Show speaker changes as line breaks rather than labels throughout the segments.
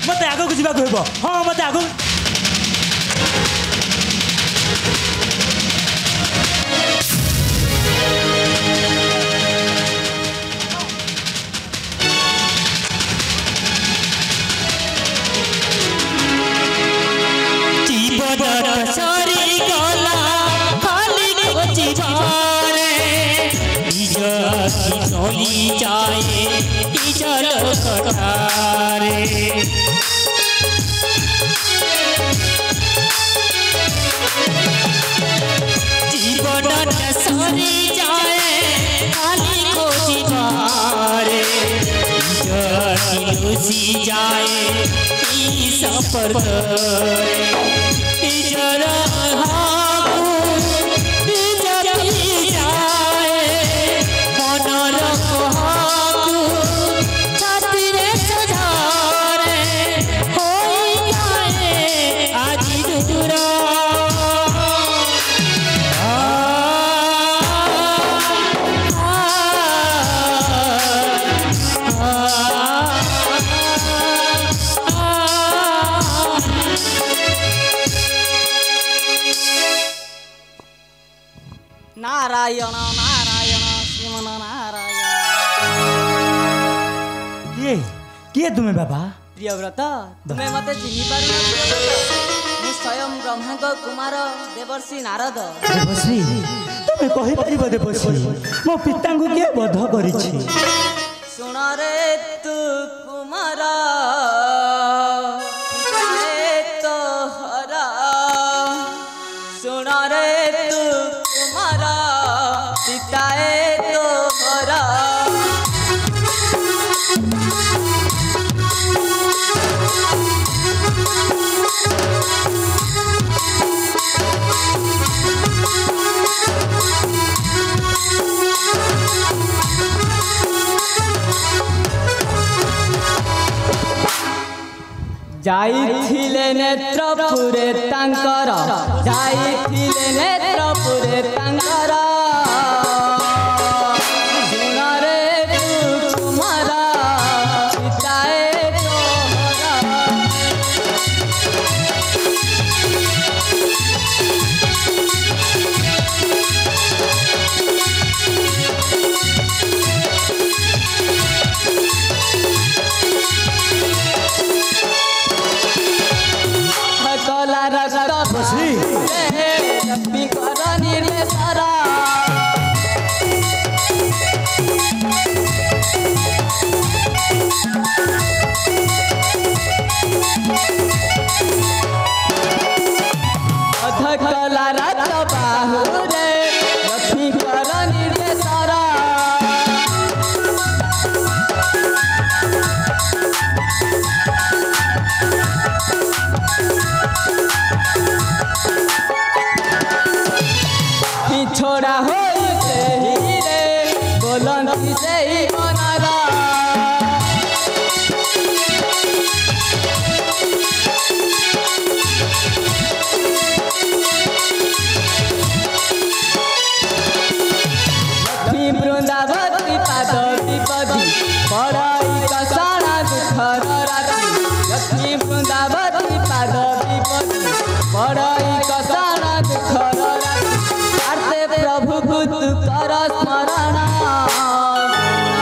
मत आग को जावाक हेब हाँ मत आग
जाए चल कटारे जीवन सरी जाए खाली खोजी बारे लुसी जाए सफर जरा
नारायण नारायण श्रीमन नारायण
किए तुम्हें बाबा
प्रियव्रत तुम्हें मत चिन्हि पार मु स्वयं ब्रह्मा कुमार देवर्षि नारद
देवर्षि तुम्हें कहि परिबो देवर्षि मो पिता को किए बध करिछि
सुन रे तू कुमार तो हरा सुन रे तू कुमार पिताए तो हरा जाइथिले नेत्रपुरे तांकर जाइथिले नेत्रपुरे तांकर सुन रे तू कुमार पिताए तोहरा छोड़ा हो रे बोलन से ही बनारा लक्ष्मी वृंदावती पाद विपदी पढ़ाई कसाना दुखर राति लक्ष्मी वृंदावती पाद विपदी पढ़ाई कसाना दुखर राति प्रभु भूत कर स्मरण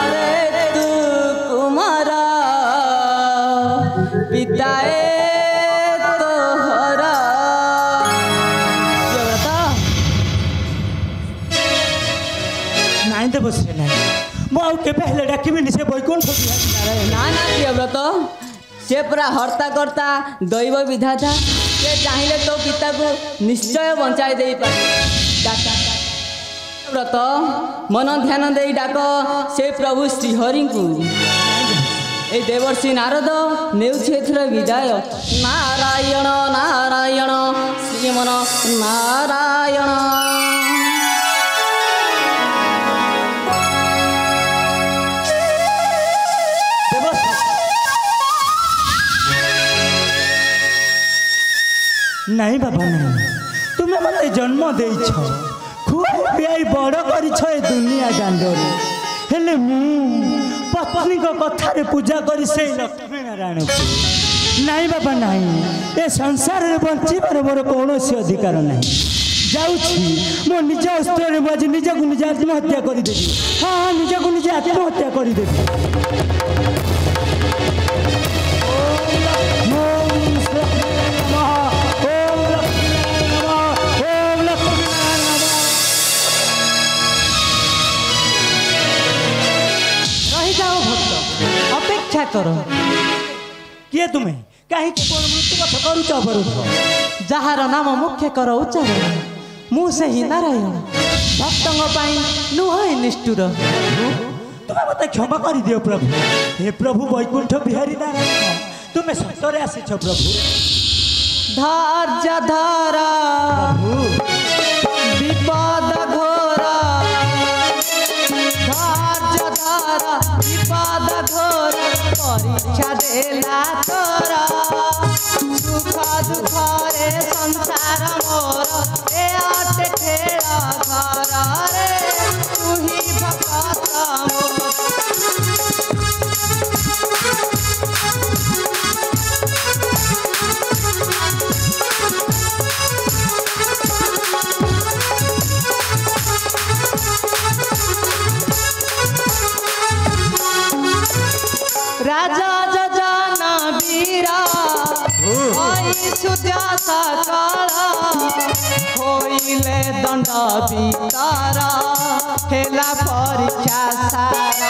अरे तू कुमार पिताए तोहरा
नाई देवर्षि ना मो के पहले डाकिबिनी से बैकुंठ
ना ना प्रियव्रत से पूरा हर्ता करता दैव विधाता से चाहिए तो पिता को निश्चय बंचाई दे पारे व्रत मन ध्यान दे डाक से प्रभु श्रीहरि को ए देवर्षि नारद नेउछेथर विदाय नारायण नारायण श्रीमन नारायण
नहीं बाबा नहीं तुम्हें मत जन्म देछ खुआई बड़ कर दुनिया दांडरे हेले मु पत्नी को कथारे पूजा करी से लक्ष्मी नारायण को नहीं बाबा नहीं ए संसार रे बंचिबार मोर कौनसी अधिकार नहीं जाऊँगी मो निज अस्त्र आज निज को निज आत्महत्या करदेवी हाँ हाँ निज को निज आत्महत्या करदेवी
रही जाओ भक्त अपेक्षा करो
किए तुम्हें कहीं मृत्यु पथ करुच परुछ
जार नाम मुख्य कर उच्चारण मु से ही नारायण भक्तों नुह निष्ठुर
तुम्हें मत क्षमा कर दियो प्रभु हे प्रभु वैकुंठ बिहारी नारायण तुम्हें सतरे आसी प्रभु
धैर्य धारा विपद घोरा धैर्य धारा विपद घोरा परीक्षा देला तोरा सुख दुख रे संसार मोर ए आटे खेला घर रे तू ही भक्त मोर राजा जजाना वीरा सुजा सकाला होइले दंड बितारा हेला परीक्षा सारा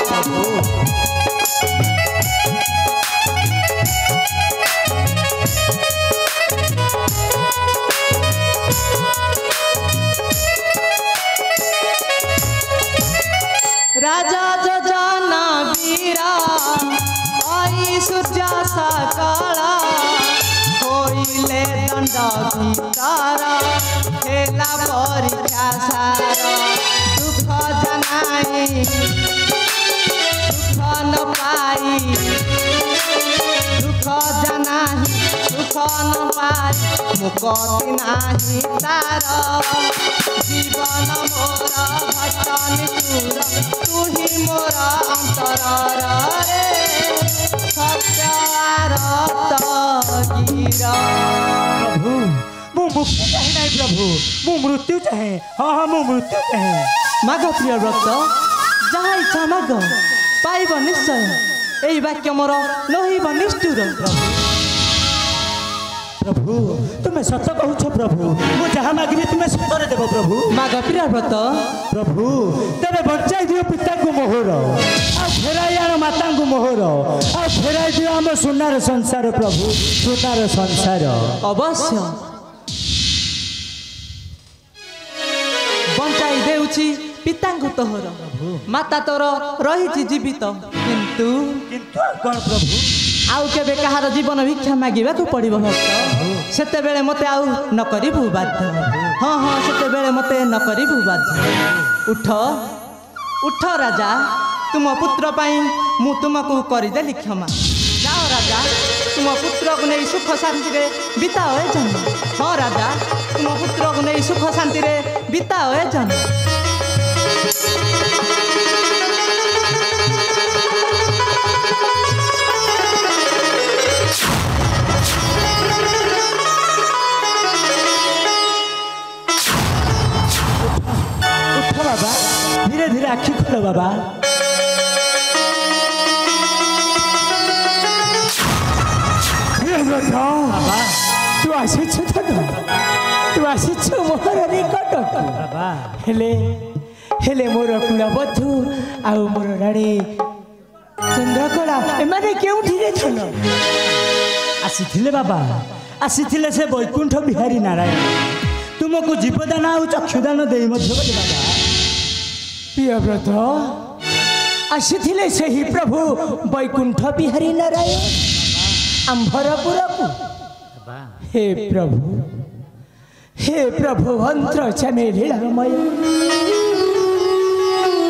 राजा जजाना वीरा सूर्या सकाला होइले दंड भितारा हेला परीक्षा सारा दुख जनाई दुख न पाई दुख जनाई दुख न पाई मुक्ति नाही तार जीवन मोर भक्त निष्ठुर तू ही मोर अंतर रे
प्रभु मु मुक्ति चाहे नहीं प्रभु मु मृत्यु चाहे हाँ हाँ मु मृत्यु चाहे
माग प्रिय व्रत जहाँ इच्छा माग पाइब निश्चय यही वाक्य मोर नहिब निष्ठुर
प्रभु तुम्हें सत कहूछ प्रभु मु जहाँ मागिबी तुम्हें सतरे देव प्रभु
माग प्रिय व्रत
प्रभु तेरे बचाई दियो पिता को मोहर आ फेराई आण माता को मोहर आ फेराई दियो आम सुनार संसार प्रभु सुनार संसार
अवश्य बंचाई देउछि पिता तोहर माता तोर रही जीवित किंतु
कौन प्रभु
आउ केबे कहार जीवन भिक्षा मागिबा को पड़िबो भक्त सेते बेले मते आउ न करिबु बाध्य हाँ हाँ सेते बेले मते न करिबु बाध्य उठ उठ राजा तुम पुत्र पाई मु तुमको करदेली क्षमा जाओ राजा तुम पुत्र को नहीं सुख शांति रे बिताओ ए जन्म हाँ राजा तुम पुत्र को नहीं सुख शांति रे बिताओ ए जन्म
बाबा धीरे धीरे आखि खोल बाबा बाबा तू आसीछ तू आसीछ मोर निकट बाबा हेले हेले मोर कुलबधु आ मोर राणी चंद्रकला एमाने केउठी रे छन आसीथिले बाबा आसीथिले से वैकुंठ बिहारी नारायण तुमको जीवदान आ चक्षुदान दे मध्य बाबा प्रियव्रत आसीथिले सही प्रभु वैकुंठ बिहारी नारायण आंभरपुर को हे प्रभु अंतर चने लीलामय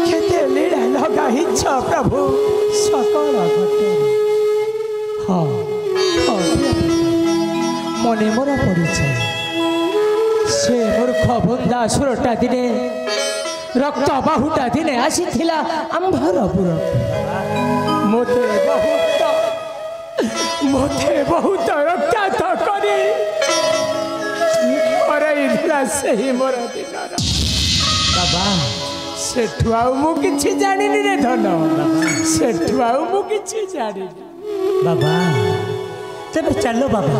केते लीला लगा इच्छ प्रभु सकल घटे हाँ मने मोर परिचय से मूर्ख बंदा सुरटा दिने रक्त बाहुटा दिने आसीथिला आंभरपुर मोते बहुत
मते बहुत रक्त करी से मोर दिन
बाबा
सेठु आउ मु किछि जानिनी रे धन सेठु आउ मु किछि जानिनी
बाबा तेरे चलो बाबा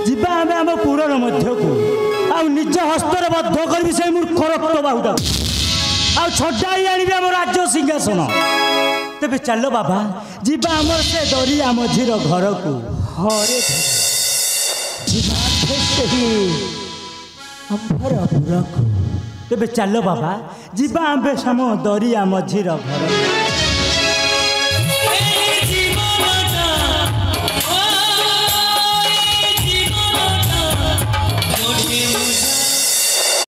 जीवा आम आम पुराण मध्य को आ निज हस्तर बद्ध करी से मूर्ख रक्त बाहुटा आ छड़ाई आनी आम राज्य सिंहासन तेरे चलो बाबा जीवा आमर से दरिया मझीर घर को
हरे
तेरे चलो बाबा जीवा आम साम दरिया मझीर घर